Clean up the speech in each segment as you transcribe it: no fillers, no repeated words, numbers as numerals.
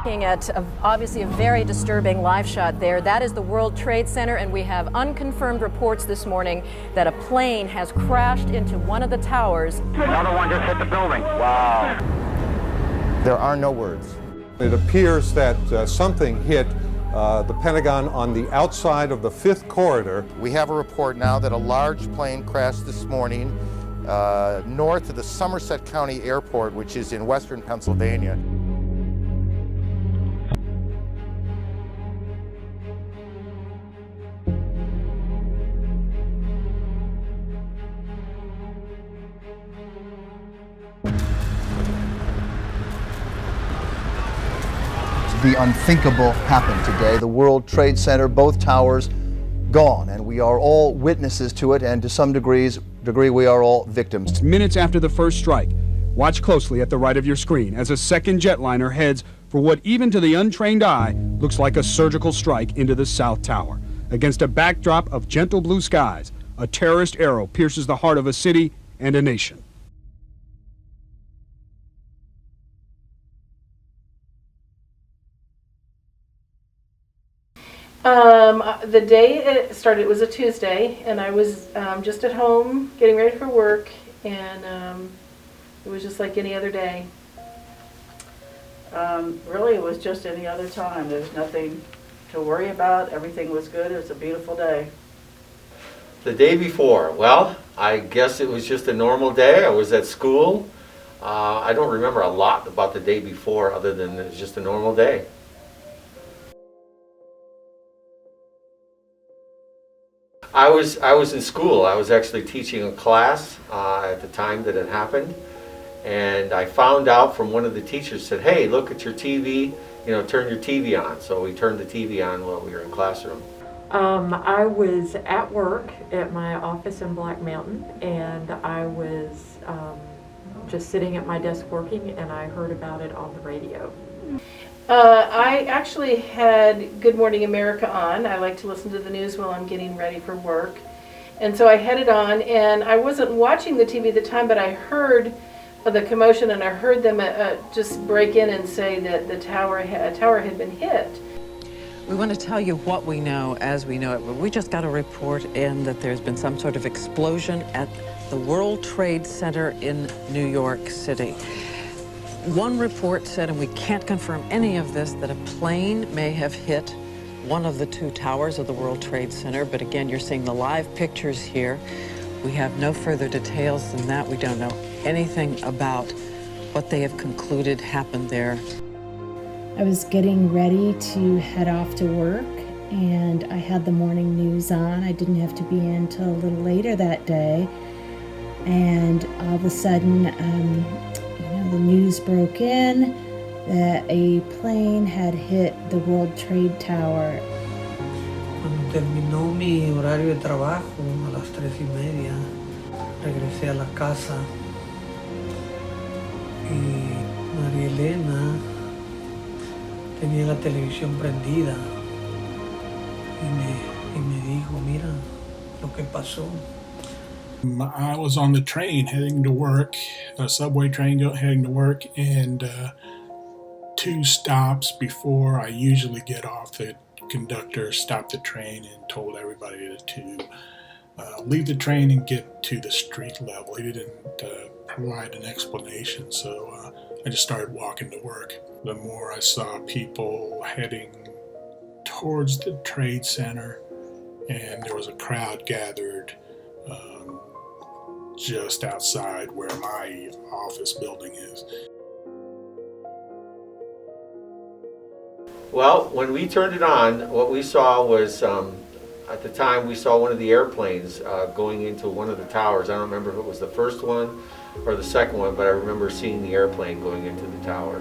looking at obviously a very disturbing live shot there. That is the World Trade Center, and we have unconfirmed reports this morning that a plane has crashed into one of the towers. Another one just hit the building. Wow. There are no words. It appears that something hit the Pentagon on the outside of the 5th corridor. We have a report now that a large plane crashed this morning north of the Somerset County Airport, which is in western Pennsylvania. The unthinkable happened today. The World Trade Center, both towers gone, and we are all witnesses to it, and to some degree we are all victims. Minutes after the first strike, watch closely at the right of your screen as a second jetliner heads for what even to the untrained eye looks like a surgical strike into the South Tower. Against a backdrop of gentle blue skies, a terrorist arrow pierces the heart of a city and a nation. The day it started, it was a Tuesday, and I was just at home getting ready for work, and it was just like any other day. Really, it was just any other time. There's nothing to worry about. Everything was good. It was a beautiful day. The day before, well, I guess it was just a normal day. I was at school. I don't remember a lot about the day before other than it was just a normal day. I was in school. I was actually teaching a class at the time that it happened, and I found out from one of the teachers, said, "Hey, look at your TV, turn your TV on." So we turned the TV on while we were in classroom. I was at work at my office in Black Mountain, and I was just sitting at my desk working, and I heard about it on the radio. I actually had Good Morning America on. I like to listen to the news while I'm getting ready for work. And so I had it on, and I wasn't watching the TV at the time, but I heard the commotion, and I heard them just break in and say that a tower had been hit. We want to tell you what we know as we know it. We just got a report in that there's been some sort of explosion at the World Trade Center in New York City. One report said, and we can't confirm any of this, that a plane may have hit one of the two towers of the World Trade Center. But again, you're seeing the live pictures here. We have no further details than that. We don't know anything about what they have concluded happened there. I was getting ready to head off to work, and I had the morning news on. I didn't have to be in until a little later that day. And all of a sudden, the news broke in that a plane had hit the World Trade Tower. Cuando terminó mi horario de trabajo a las 3:30, regresé a la casa y María Elena tenía la televisión prendida y me dijo, mira lo que pasó. I was on the train heading to work, a subway train heading to work, and 2 stops before I usually get off, the conductor stopped the train and told everybody to leave the train and get to the street level. He didn't provide an explanation, so I just started walking to work. The more I saw people heading towards the trade center, and there was a crowd gathered just outside where my office building is. Well, when we turned it on, what we saw was, at the time we saw one of the airplanes going into one of the towers. I don't remember if it was the first one or the second one, but I remember seeing the airplane going into the tower.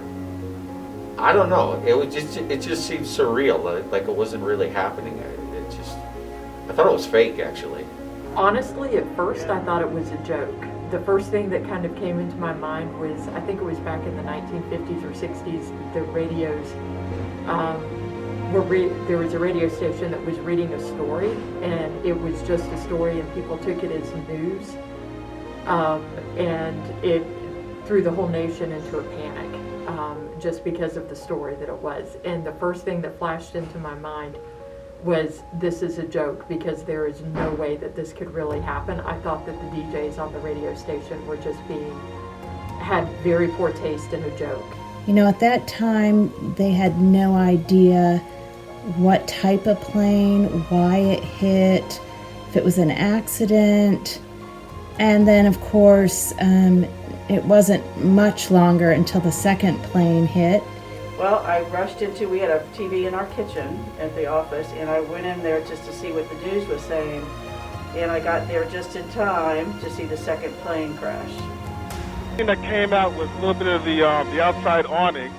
I don't know, it just seemed surreal, like it wasn't really happening. I thought it was fake, actually. Honestly, at first I thought it was a joke. The first thing that kind of came into my mind was, I think it was back in the 1950s or 60s, the radios, there was a radio station that was reading a story, and it was just a story and people took it as news, and it threw the whole nation into a panic. just because of the story that it was. And the first thing that flashed into my mind was, this is a joke, because there is no way that this could really happen. I thought that the DJs on the radio station were just had very poor taste in a joke. You know, at that time, they had no idea what type of plane, why it hit, if it was an accident. And then, of course, it wasn't much longer until the second plane hit. Well, I rushed we had a TV in our kitchen at the office, and I went in there just to see what the news was saying. And I got there just in time to see the second plane crash. That came out was a little bit of the outside awning,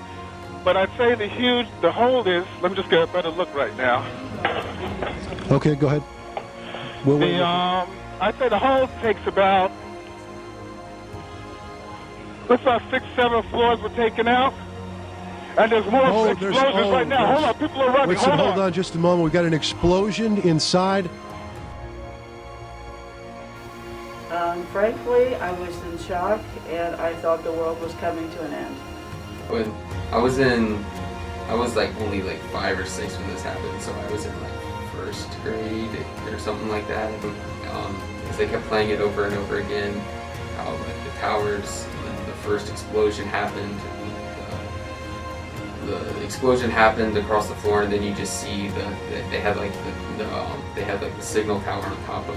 but I'd say the hold is, let me just get a better look right now. Okay, go ahead. I'd say the hold takes about, looks like 6, 7 floors were taken out, and there's more explosions right now. Hold on, people are running. Hold on just a moment. We've got an explosion inside. Frankly, I was in shock, and I thought the world was coming to an end. When I was like only like 5 or 6 when this happened, so I was in like 1st grade or something like that. Because they kept playing it over and over again. How like the towers, when the first explosion happened, the explosion happened across the floor, and then you just see they had like the signal tower on top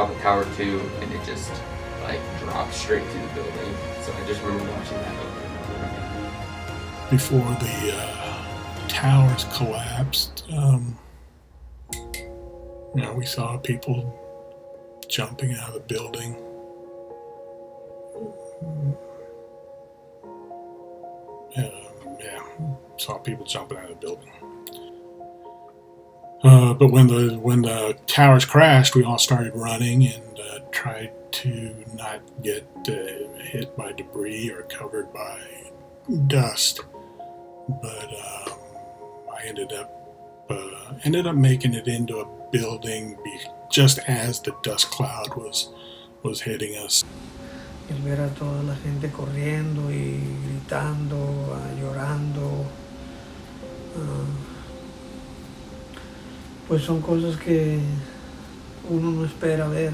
of Tower 2, and it just like dropped straight through the building. So I just remember watching that over and over again. Before the towers collapsed, we saw people jumping out of the building. Saw people jumping out of the building. But when the towers crashed, we all started running and tried to not get hit by debris or covered by dust. But I ended up making it into a building just as the dust cloud was hitting us. El ver a toda la gente corriendo y gritando, llorando. Pues son cosas que uno no espera ver.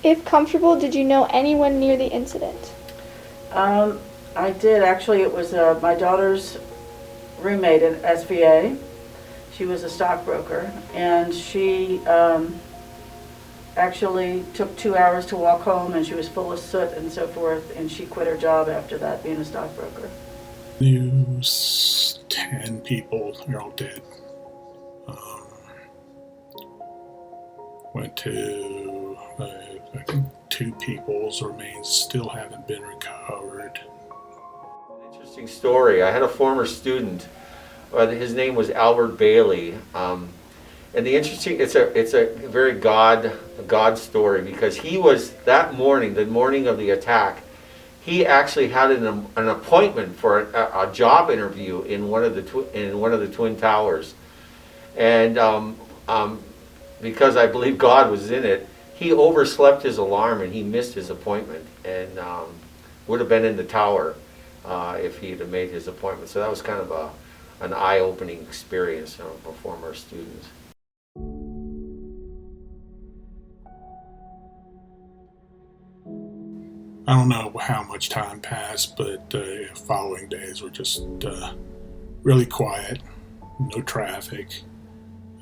If comfortable, did you know anyone near the incident? I did, actually. It was my daughter's roommate at SVA. She was a stockbroker, and she actually took 2 hours to walk home, and she was full of soot and so forth, and she quit her job after that, being a stockbroker. News, 10 people, they're all dead. Went to, I think 2 people's remains still haven't been recovered. Interesting story. I had a former student. His name was Albert Bailey, and it's a very God story, because he was that morning, the morning of the attack, he actually had an appointment for a job interview in one of the Twin Towers, and because I believe God was in it, he overslept his alarm and he missed his appointment, and would have been in the tower if he had made his appointment. So that was kind of an eye-opening experience for former students. I don't know how much time passed, but following days were just really quiet, no traffic.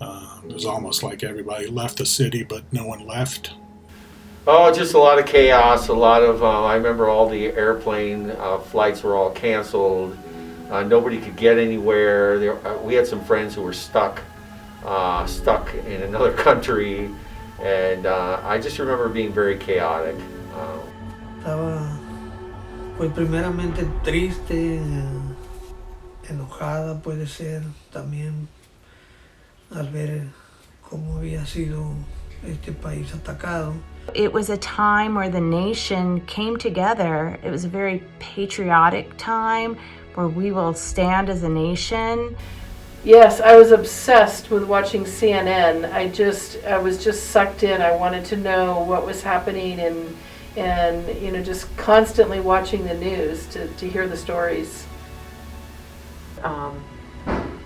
It was almost like everybody left the city, but no one left. Oh, just a lot of chaos, a lot of, I remember all the airplane flights were all canceled. Nobody could get anywhere. We had some friends who were stuck in another country, and I just remember being very chaotic. Estaba, pues primeramente triste, enojada puede ser también, al ver cómo había sido este país atacado. It was a time where the nation came together. It was a very patriotic time where we will stand as a nation. Yes, I was obsessed with watching CNN. I was just sucked in. I wanted to know what was happening and you know, just constantly watching the news to hear the stories.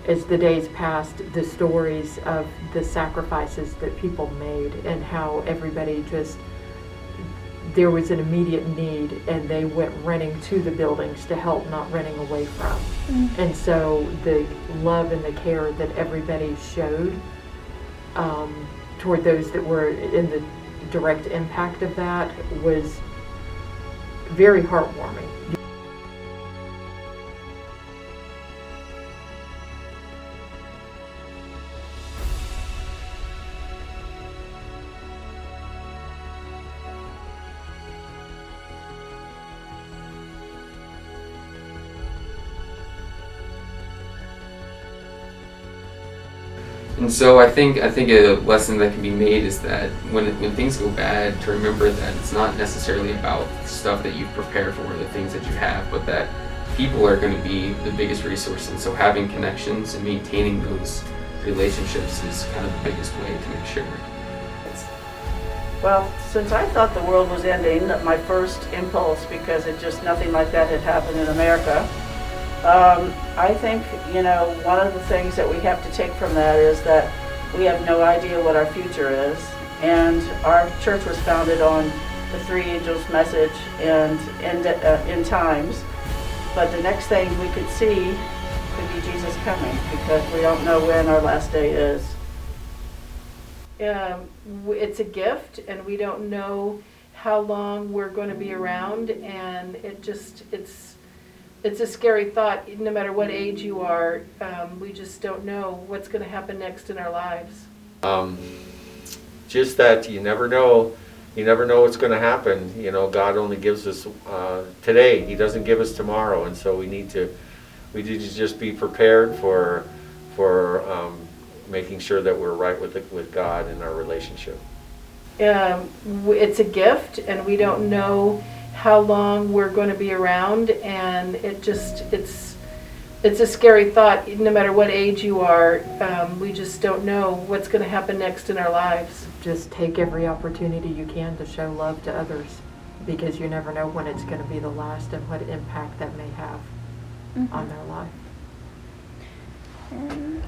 As the days passed, the stories of the sacrifices that people made and how everybody just, there was an immediate need and they went running to the buildings to help, not running away from. And so the love and the care that everybody showed toward those that were in the direct impact of that was very heartwarming. And so I think a lesson that can be made is that when things go bad, to remember that it's not necessarily about stuff that you've prepared for, the things that you have, but that people are going to be the biggest resource. And so having connections and maintaining those relationships is kind of the biggest way to make sure. Well, since I thought the world was ending, my first impulse, because nothing like that had happened in America, I think, you know, one of the things that we have to take from that is that we have no idea what our future is. And our church was founded on the three angels' message and end times. But the next thing we could see could be Jesus coming, because we don't know when our last day is. It's a gift, and we don't know how long we're going to be around, and it's a scary thought. No matter what age you are, we just don't know what's going to happen next in our lives. Just that you never know what's going to happen. You know, God only gives us today. He doesn't give us tomorrow, and so we need to just be prepared for making sure that we're right with God in our relationship. It's a gift, and we don't know how long we're going to be around, and it's a scary thought. No matter what age you are, we just don't know what's going to happen next in our lives. Just take every opportunity you can to show love to others, because you never know when it's going to be the last and what impact that may have on their life. And